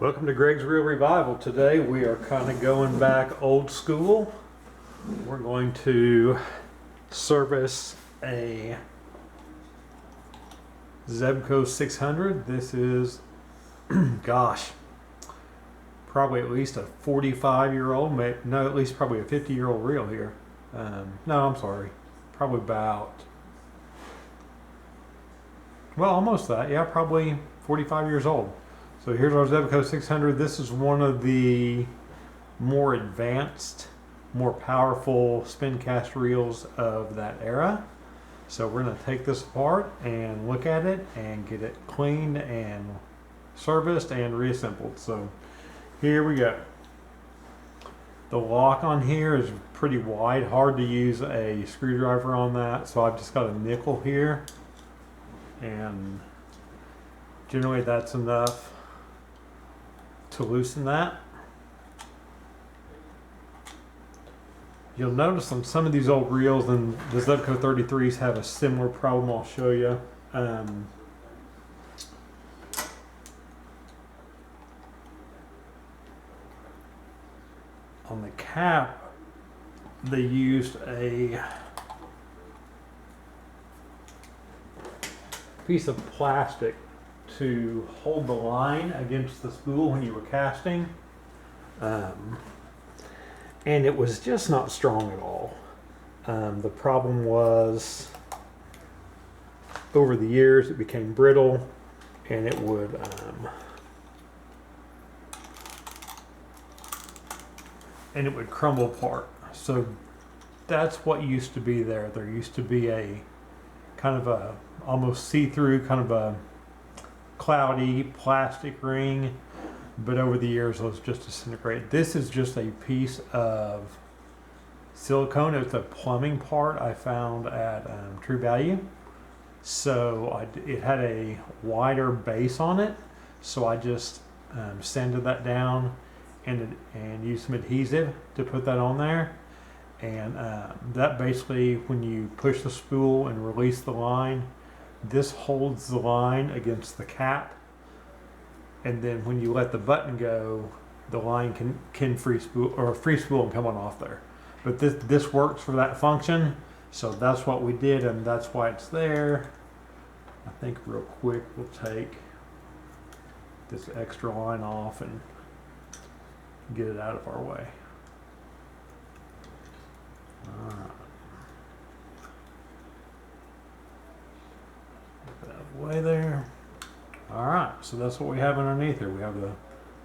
Welcome to Greg's Real Revival. Today we are kind of going back old school. We're going to service a Zebco 600. This is, gosh, probably at least a 45-year-old, no, at least probably a 50-year-old reel here. No, I'm sorry, probably about, well, almost that. Yeah, probably 45 years old. So here's our Zebco 600. This is one of the more advanced, more powerful spin cast reels of that era. So we're going to take this apart and look at it and get it cleaned and serviced and reassembled. So here we go. The lock on here is pretty wide, hard to use a screwdriver on that. So I've just got a nickel here, and generally that's enough to loosen that. You'll notice on some of these old reels, and the Zebco 33s have a similar problem. I'll show you. On the cap, they used a piece of plastic to hold the line against the spool when you were casting, and it was just not strong at all. The problem was, over the years it became brittle and it would crumble apart. So that's what used to be there. There used to be a kind of a almost see-through, kind of a cloudy plastic ring, but over the years it was just disintegrated. This is just a piece of silicone. It's a plumbing part I found at True Value. So it had a wider base on it, so I just sanded that down and used some adhesive to put that on there. And that basically, when you push the spool and release the line, this holds the line against the cap, and then when you let the button go, the line can free spool and come on off there. But this works for that function, so that's what we did, and that's why it's there. I think real quick we'll take this extra line off and get it out of our way. All right. Get that out of the way there. All right, so that's what we have underneath here. We have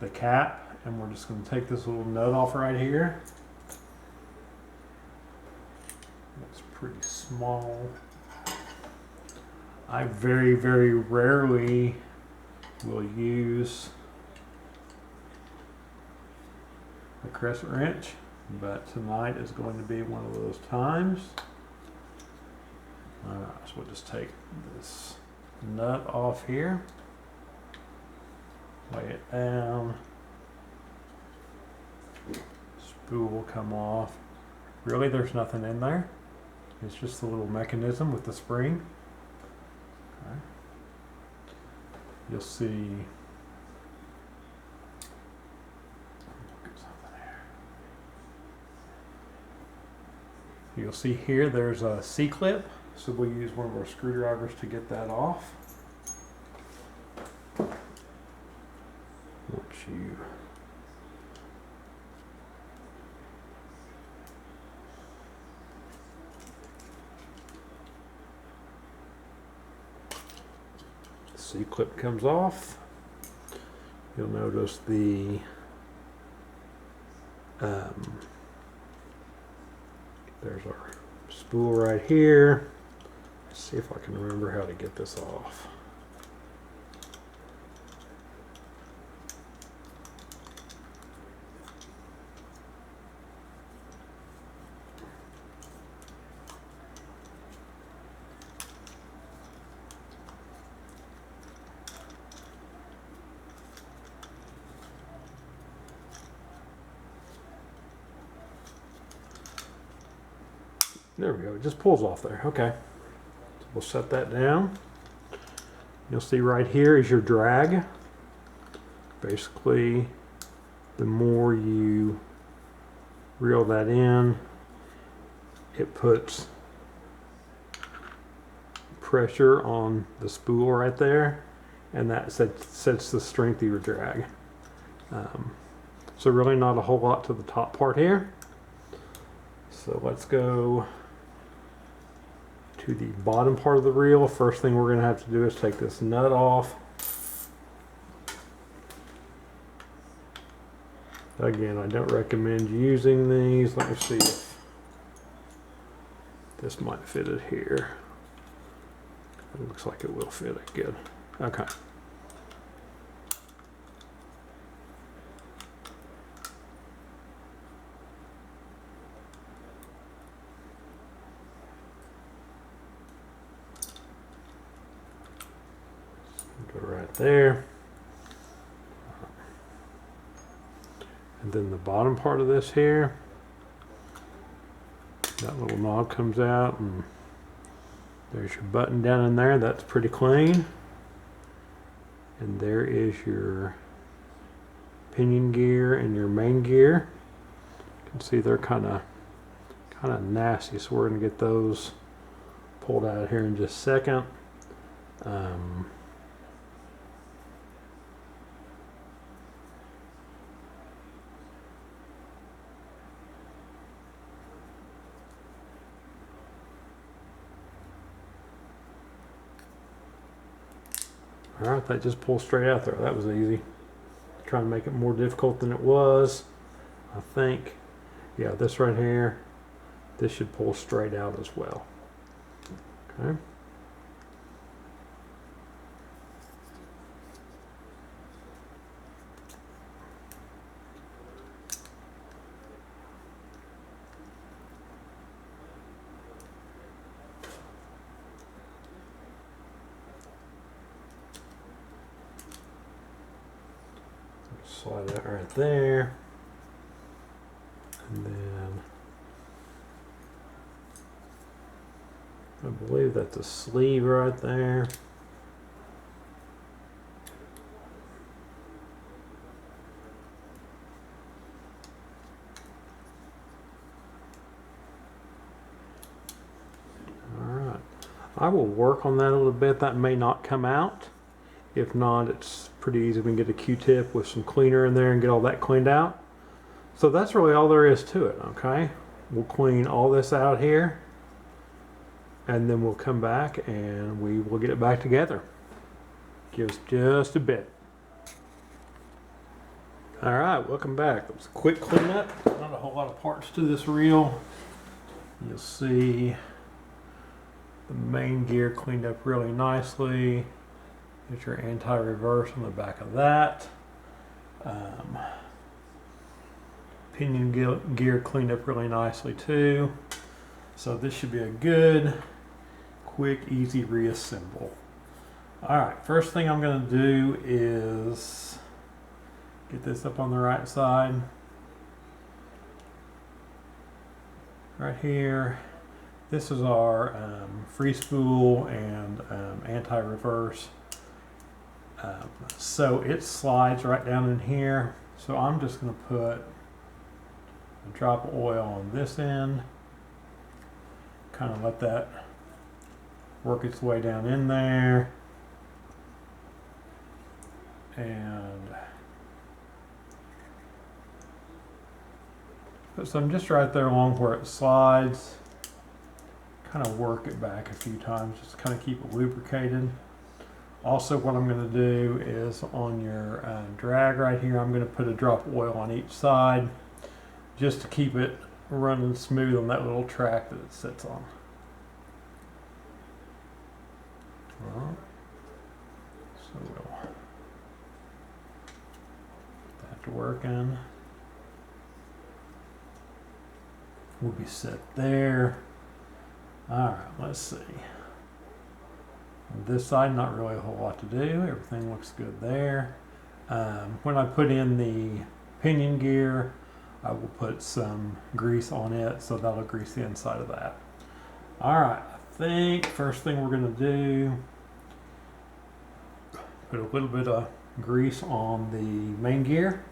the cap, and we're just going to take this little nut off right here. It's pretty small. I very, very rarely will use a crescent wrench, but tonight is going to be one of those times. All right, so we'll just take this nut off here, lay it down, spool will come off. Really, there's nothing in there. It's just a little mechanism with the spring. Okay. You'll see. You'll see here there's a C-clip, so we'll use one of our screwdrivers to get that off. C-clip comes off. You'll notice the there's our spool right here. Let's see if I can remember how to get this off. There we go, it just pulls off there. Okay, so we'll set that down. You'll see right here is your drag. Basically, the more you reel that in, it puts pressure on the spool right there, and that sets the strength of your drag. So really not a whole lot to the top part here. So let's go to the bottom part of the reel. First thing we're going to have to do is take this nut off. Again, I don't recommend using these. Let me see if this might fit it here. It looks like it will fit it good. Okay. Go right there. And then the bottom part of this here, that little knob comes out, and there's your button down in there. That's pretty clean. And there is your pinion gear and your main gear. You can see they're kind of nasty, so we're going to get those pulled out here in just a second. Alright, that just pulls straight out there. That was easy. Trying to make it more difficult than it was. I think, yeah, this right here, this should pull straight out as well. Okay. Slide that right there, and then I believe that's a sleeve right there. All right, I will work on that a little bit. That may not come out. If not, it's pretty easy. We can get a Q-tip with some cleaner in there and get all that cleaned out. So that's really all there is to it, okay? We'll clean all this out here, and then we'll come back and we will get it back together. Give us just a bit. All right, welcome back. It was a quick cleanup. Not a whole lot of parts to this reel. You'll see the main gear cleaned up really nicely. Get your anti-reverse on the back of that. Pinion gear cleaned up really nicely too. So this should be a good, quick, easy reassemble. Alright, first thing I'm going to do is get this up on the right side. Right here. This is our free spool and anti-reverse. So it slides right down in here. So I'm just going to put a drop of oil on this end. Kind of let that work its way down in there. And put some just right there along where it slides. Kind of work it back a few times, just kind of keep it lubricated. Also, what I'm going to do is on your drag right here, I'm going to put a drop of oil on each side just to keep it running smooth on that little track that it sits on. Alright. So we'll put that to work in. We'll be set there. Alright, let's see. On this side, not really a whole lot to do. Everything looks good there. When I put in the pinion gear, I will put some grease on it, so that'll grease the inside of that. Alright, I think first thing we're going to do, put a little bit of grease on the main gear.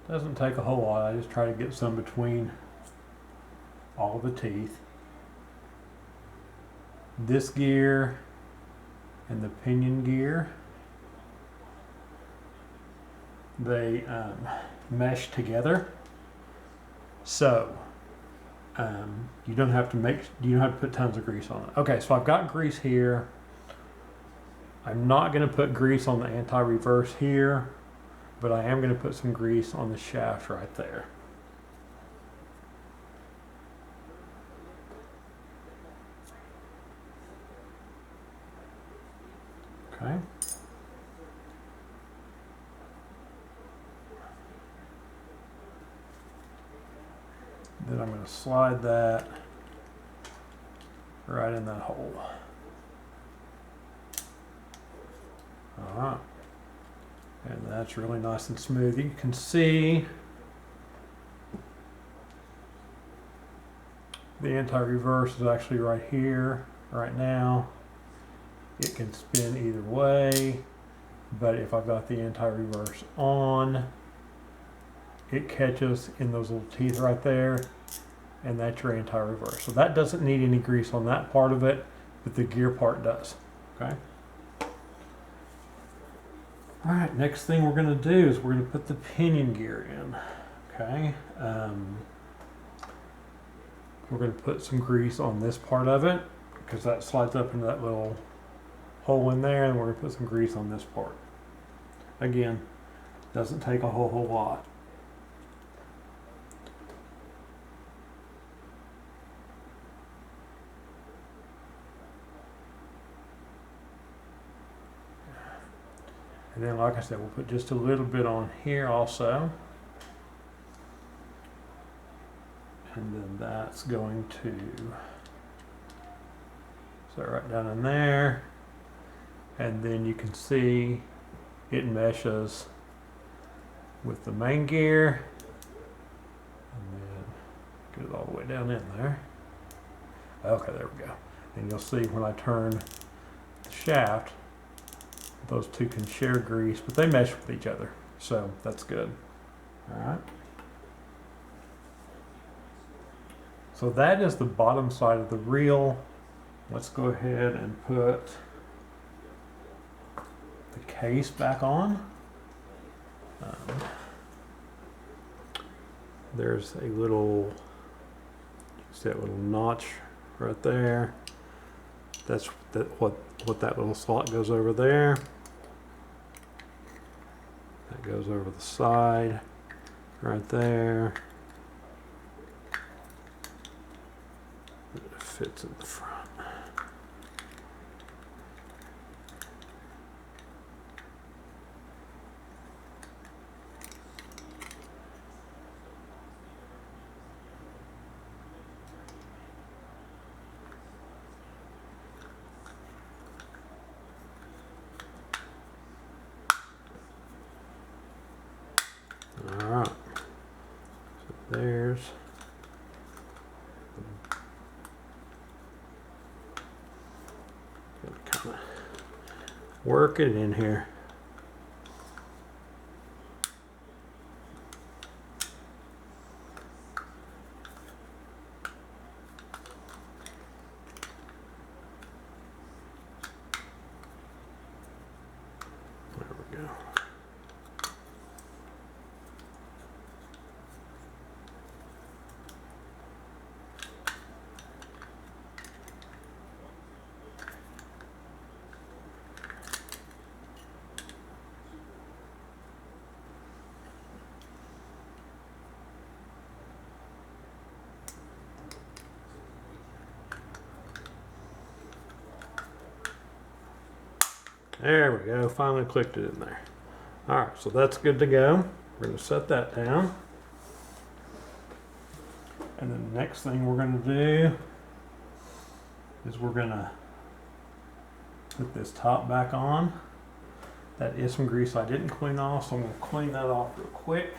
Doesn't take a whole lot. I just try to get some between all the teeth. This gear and the pinion gear, they mesh together. So you don't have to put tons of grease on it. Okay, so I've got grease here. I'm not going to put grease on the anti-reverse here, but I am going to put some grease on the shaft right there. Okay. Then I'm going to slide that right in that hole. All right. And that's really nice and smooth. You can see the anti-reverse is actually right here, right now. It can spin either way, but if I've got the anti-reverse on, it catches in those little teeth right there, and that's your anti-reverse. So that doesn't need any grease on that part of it, but the gear part does, okay? All right, next thing we're gonna do is we're gonna put the pinion gear in, okay? We're gonna put some grease on this part of it, because that slides up into that little hole in there, and we're gonna put some grease on this part. Again, doesn't take a whole lot. And then, like I said, we'll put just a little bit on here also. And then that's going to set right down in there. And then you can see it meshes with the main gear. And then get it all the way down in there. Okay, there we go. And you'll see when I turn the shaft, those two can share grease, but they mesh with each other. So that's good. All right. So that is the bottom side of the reel. Let's go ahead and put the case back on. There's a little, see that little notch right there. That's what that little slot goes over there. That goes over the side right there. It fits in the front. Alright, so there's kind of work it in here. There we go. There we go, finally clicked it in there. All right, so that's good to go. We're gonna set that down. And then the next thing we're gonna do is we're gonna Put this top back on. That is some grease I didn't clean off, so I'm going to clean that off real quick.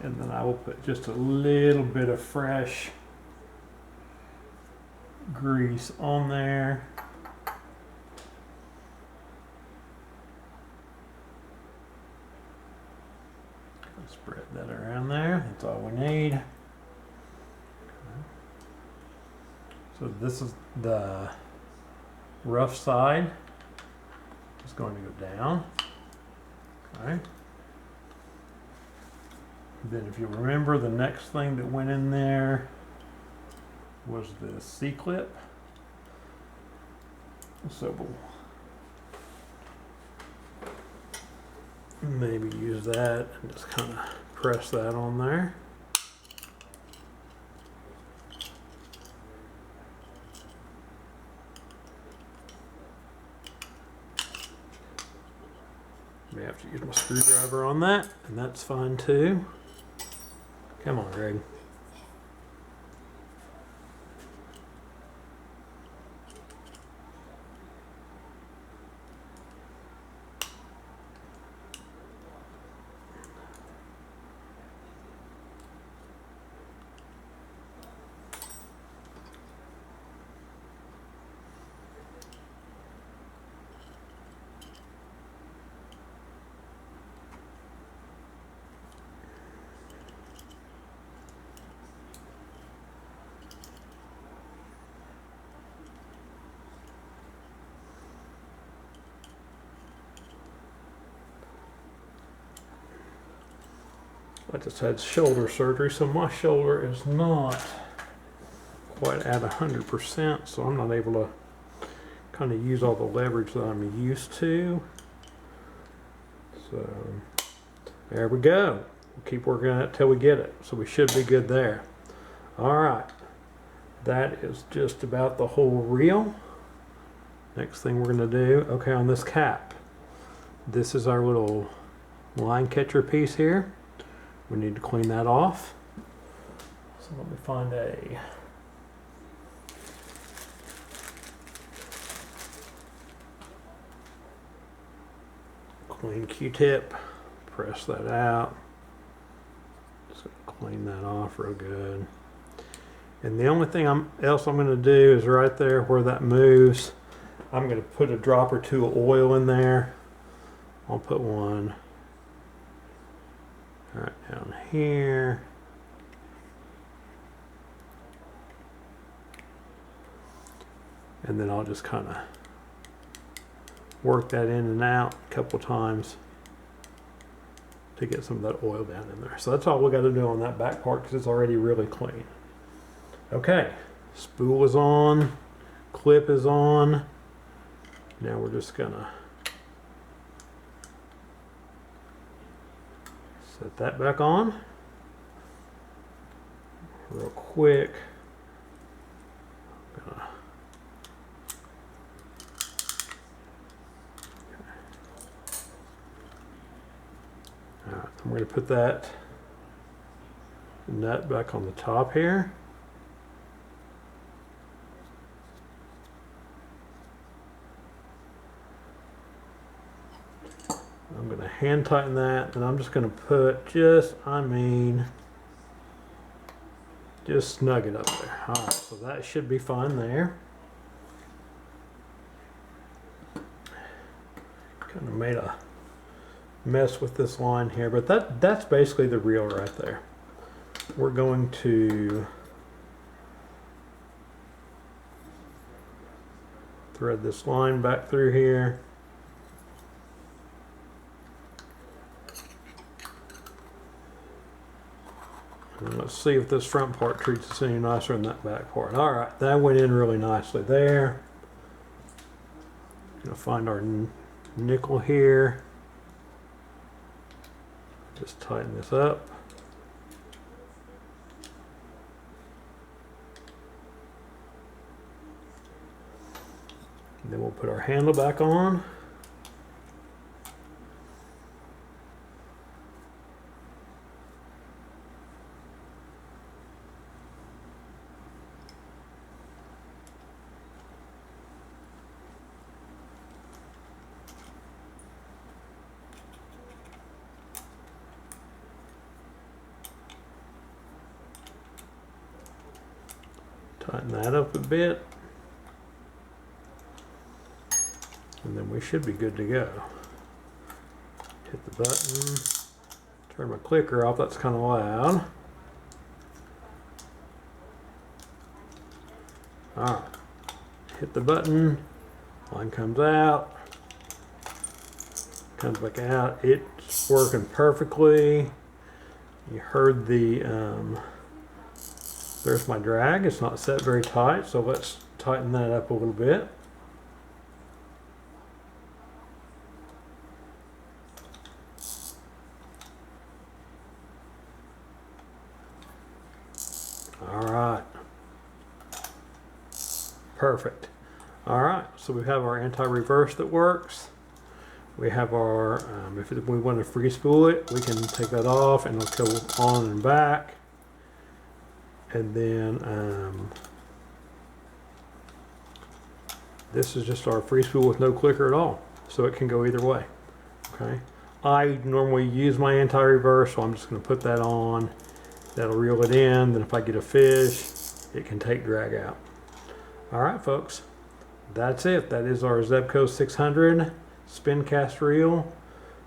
And then I will put just a little bit of fresh grease on there. Spread that around there. That's all we need. Okay. So this is the rough side. It's going to go down. Okay. Then if you remember, the next thing that went in there was the C-clip. So we'll maybe use that and just kind of press that on there. May have to use my screwdriver on that, and that's fine too. Come on, Greg. I just had shoulder surgery, so my shoulder is not quite at 100%, so I'm not able to kind of use all the leverage that I'm used to. So there we go. We'll keep working on it till we get it, so we should be good there. All right, that is just about the whole reel. Next thing we're going to do, okay, on this cap, this is our little line catcher piece here. We need to clean that off. So let me find a clean Q-tip, press that out. Just gonna clean that off real good. And the only thing else I'm going to do is right there where that moves, I'm going to put a drop or two of oil in there. I'll put one right down here. And then I'll just kind of work that in and out a couple times to get some of that oil down in there. So that's all we got to do on that back part because it's already really clean. Okay, spool is on, clip is on. Now we're just gonna set that back on real quick. Alright, I'm going to put that nut back on the top here. I'm going to hand tighten that, and I'm just going to put just snug it up there. Alright, so that should be fine there. Kind of made a mess with this line here, but that's basically the reel right there. We're going to thread this line back through here. And let's see if this front part treats us any nicer than that back part. All right, that went in really nicely there. Gonna find our nickel here. Just tighten this up. And then we'll put our handle back on. Tighten that up a bit. And then we should be good to go. Hit the button. Turn my clicker off, that's kind of loud. Alright. Hit the button. Line comes out. Comes back out. It's working perfectly. You heard the there's my drag. It's not set very tight, so let's tighten that up a little bit. All right. Perfect. All right, so we have our anti-reverse that works. We have our, if we want to free spool it, we can take that off and it'll go on and back. And then this is just our free spool with no clicker at all, so it can go either way. Okay, I normally use my anti-reverse, so I'm just going to put that on. That'll reel it in. Then if I get a fish, it can take drag out. All right, folks, that's it. That is our Zebco 600 spin cast reel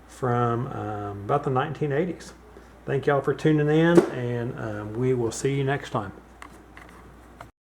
from about the 1980s. Thank y'all for tuning in, and we will see you next time.